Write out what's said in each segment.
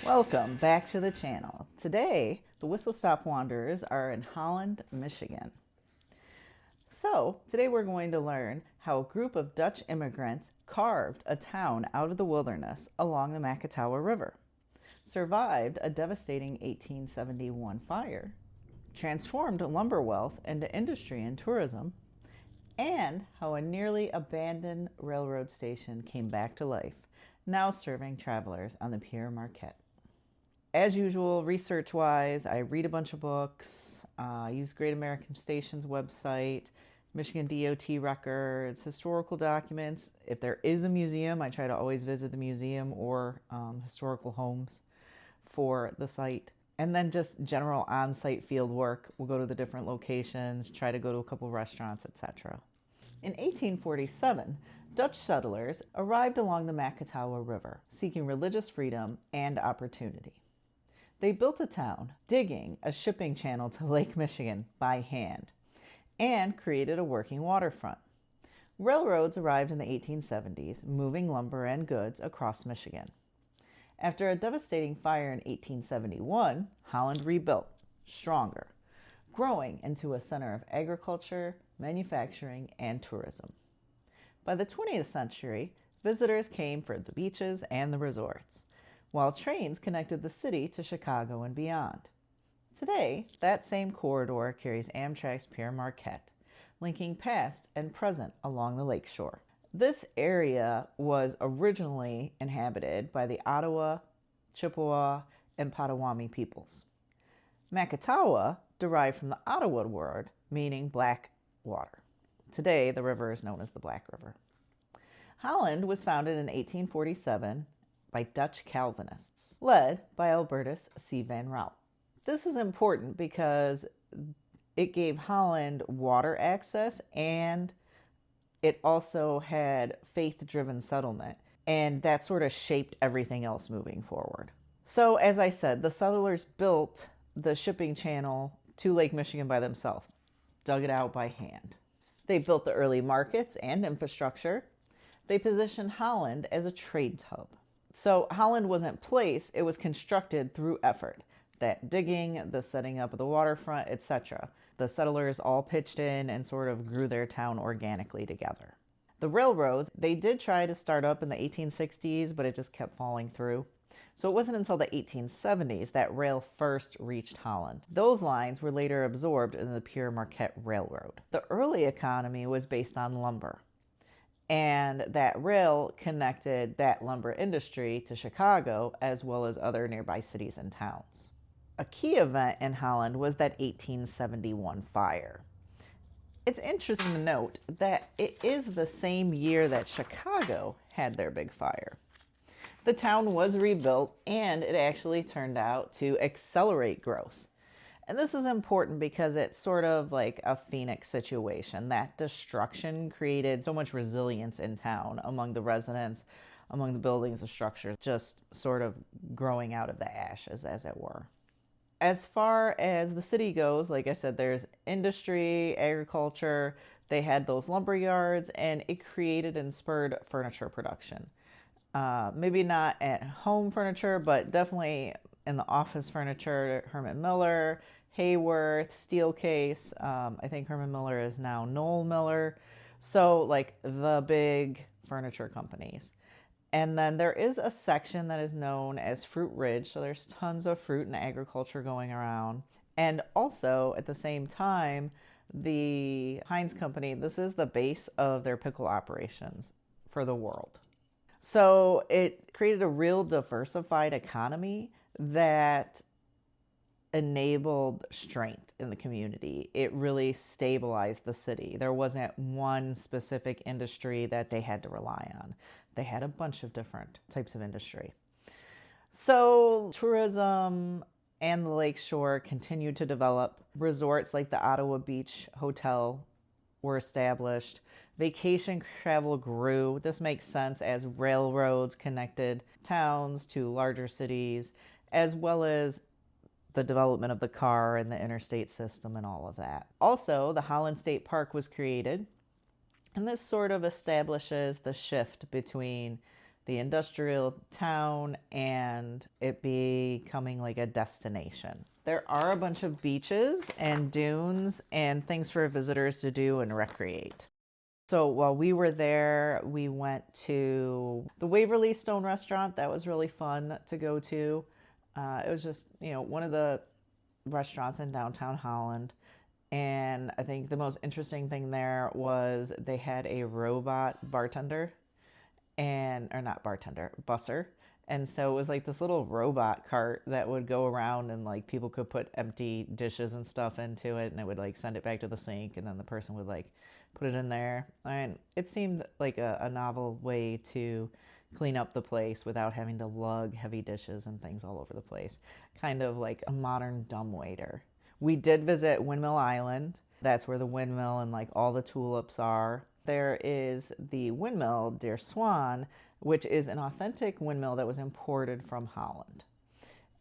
Welcome back to the channel. Today, the Whistle Stop Wanderers are in Holland, Michigan. So, today we're going to learn how a group of Dutch immigrants carved a town out of the wilderness along the Macatawa River, survived a devastating 1871 fire, transformed lumber wealth into industry and tourism, and how a nearly abandoned railroad station came back to life, now serving travelers on the Pere Marquette. As usual, research-wise, I read a bunch of books, use Great American Station's website, Michigan DOT records, historical documents. If there is a museum, I try to always visit the museum or historical homes for the site. And then just general on-site field work. We'll go to the different locations, try to go to a couple restaurants, etc. In 1847, Dutch settlers arrived along the Macatawa River, seeking religious freedom and opportunity. They built a town, digging a shipping channel to Lake Michigan by hand, and created a working waterfront. Railroads arrived in the 1870s, moving lumber and goods across Michigan. After a devastating fire in 1871, Holland rebuilt, stronger, growing into a center of agriculture, manufacturing, and tourism. By the 20th century, visitors came for the beaches and the resorts, while trains connected the city to Chicago and beyond. Today, that same corridor carries Amtrak's Pere Marquette, linking past and present along the Lakeshore. This area was originally inhabited by the Ottawa, Chippewa, and Potawatomi peoples. Macatawa derived from the Ottawa word meaning black water. Today, the river is known as the Black River. Holland was founded in 1847 by Dutch Calvinists, led by Albertus C. van Rauch. This is important because it gave Holland water access and it also had faith-driven settlement, and that sort of shaped everything else moving forward. So, as I said, the settlers built the shipping channel to Lake Michigan by themselves, dug it out by hand. They built the early markets and infrastructure. They positioned Holland as a trade hub. So Holland wasn't placed, it was constructed through effort. That digging, the setting up of the waterfront, etc. The settlers all pitched in and sort of grew their town organically together. The railroads, they did try to start up in the 1860s, but it just kept falling through. So it wasn't until the 1870s that rail first reached Holland. Those lines were later absorbed in the Pere Marquette Railroad. The early economy was based on lumber, and that rail connected that lumber industry to Chicago as well as other nearby cities and towns. A key event in Holland was that 1871 fire. It's interesting to note that it is the same year that Chicago had their big fire. The town was rebuilt, and it actually turned out to accelerate growth. And this is important because it's sort of like a phoenix situation. That destruction created so much resilience in town among the residents, among the buildings, the structures, just sort of growing out of the ashes, as it were. As far as the city goes, like I said, there's industry, agriculture. They had those lumber yards, and it created and spurred furniture production. Maybe not at home furniture, but definitely in the office furniture. Herman Miller, Hayworth, Steelcase. I think Herman Miller is now Knoll Miller. So like the big furniture companies. And then there is a section that is known as Fruit Ridge. So there's tons of fruit and agriculture going around. And also at the same time, the Heinz Company, this is the base of their pickle operations for the world. So it created a real diversified economy that enabled strength in the community. It really stabilized the city. There wasn't one specific industry that they had to rely on. They had a bunch of different types of industry. So tourism and the Lakeshore continued to develop. Resorts like the Ottawa Beach Hotel were established. Vacation travel grew. This makes sense as railroads connected towns to larger cities, as well as the development of the car and the interstate system and all of that. Also, the Holland State Park was created, and this sort of establishes the shift between the industrial town and it becoming like a destination. There are a bunch of beaches and dunes and things for visitors to do and recreate. So while we were there, we went to the Waverly Stone Restaurant. That was really fun to go to. It was just, one of the restaurants in downtown Holland. And I think the most interesting thing there was they had a robot bartender or not bartender, busser. And so it was like this little robot cart that would go around and like people could put empty dishes and stuff into it and it would like send it back to the sink and then the person would like put it in there. And it seemed like a novel way to clean up the place without having to lug heavy dishes and things all over the place. Kind of like a modern dumbwaiter. We did visit Windmill Island. That's where the windmill and like all the tulips are. There is the windmill Der Swan, which is an authentic windmill that was imported from Holland.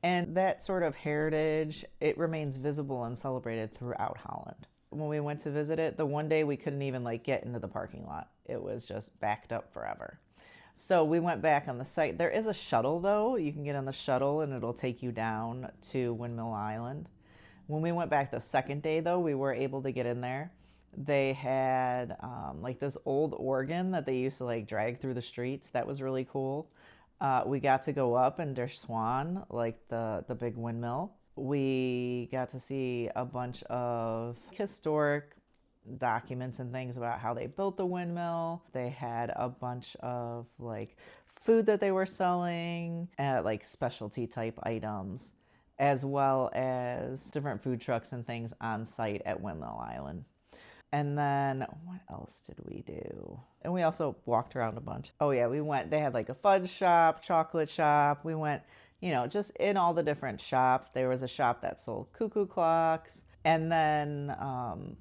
And that sort of heritage, it remains visible and celebrated throughout Holland. When we went to visit it, the one day we couldn't even like get into the parking lot. It was just backed up forever. So we went back on the site. There is a shuttle though. You can get on the shuttle and it'll take you down to Windmill Island. When we went back the second day though, we were able to get in there. They had like this old organ that they used to like drag through the streets. That was really cool. We got to go up in Der Swan, like the big windmill. We got to see a bunch of historic documents and things about how they built the windmill. They had a bunch of like food that they were selling, like specialty type items, as well as different food trucks and things on site at Windmill Island. And then what else did we do? And we also walked around a bunch. Oh yeah, they had like a fudge shop, chocolate shop. We went, just in all the different shops. There was a shop that sold cuckoo clocks. And then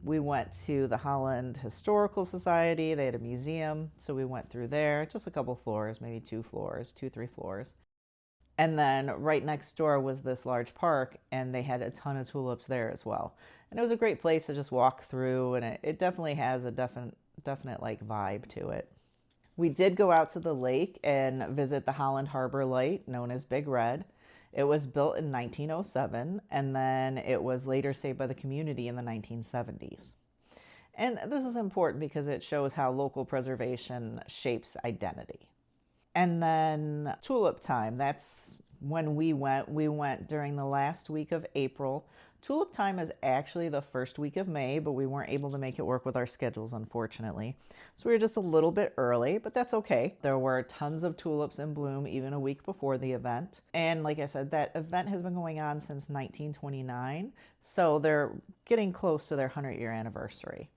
we went to the Holland Historical Society. They had a museum. So we went through there, just a couple floors, maybe 2 floors, 2-3 floors. And then right next door was this large park, and they had a ton of tulips there as well. And it was a great place to just walk through, and it definitely has a definite like vibe to it. We did go out to the lake and visit the Holland Harbor Light, known as Big Red. It was built in 1907, and then it was later saved by the community in the 1970s. And this is important because it shows how local preservation shapes identity. And then Tulip Time, that's when we went. We went during the last week of April. Tulip Time is actually the first week of May, but we weren't able to make it work with our schedules, unfortunately. So we were just a little bit early, but that's okay. There were tons of tulips in bloom even a week before the event. And like I said, that event has been going on since 1929, so they're getting close to their 100-year anniversary.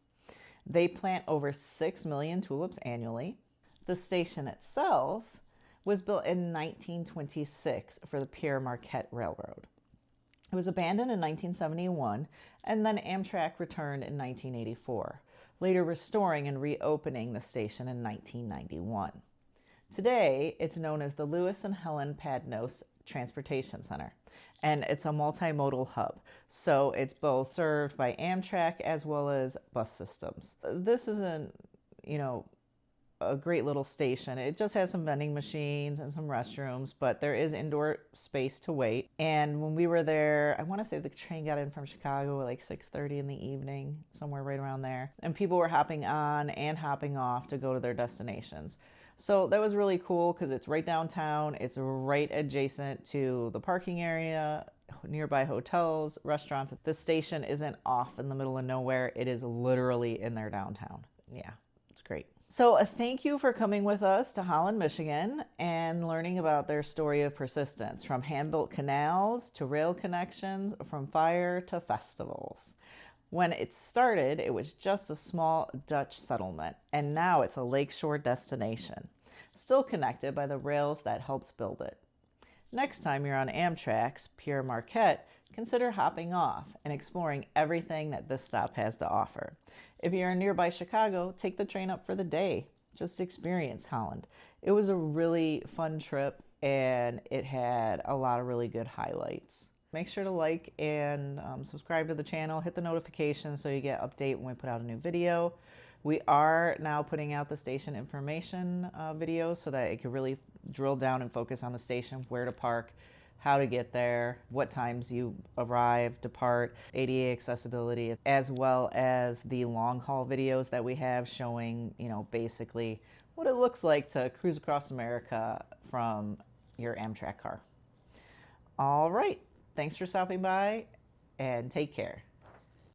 They plant over 6 million tulips annually. The station itself was built in 1926 for the Pere Marquette Railroad. It was abandoned in 1971, and then Amtrak returned in 1984, later restoring and reopening the station in 1991. Today, it's known as the Lewis and Helen Padnos Transportation Center, and it's a multimodal hub. So it's both served by Amtrak as well as bus systems. This isn't, a great little station. It just has some vending machines and some restrooms, but there is indoor space to wait. And when we were there, I want to say the train got in from Chicago at like 6:30 in the evening, somewhere right around there. And people were hopping on and hopping off to go to their destinations. So that was really cool because it's right downtown. It's right adjacent to the parking area, nearby hotels, restaurants. The station isn't off in the middle of nowhere. It is literally in their downtown. Yeah, it's great. So thank you for coming with us to Holland, Michigan and learning about their story of persistence, from hand-built canals to rail connections, from fire to festivals. When it started, it was just a small Dutch settlement, and now it's a lakeshore destination, still connected by the rails that helped build it. Next time you're on Amtrak's Pere Marquette, consider hopping off and exploring everything that this stop has to offer. If you're in nearby Chicago, take the train up for the day. Just experience Holland. It was a really fun trip, and it had a lot of really good highlights. Make sure to like and subscribe to the channel. Hit the notification so you get update when we put out a new video. We are now putting out the station information videos so that it can really drill down and focus on the station, where to park, how to get there, what times you arrive, depart, ADA accessibility, as well as the long haul videos that we have showing, basically what it looks like to cruise across America from your Amtrak car. All right. Thanks for stopping by and take care.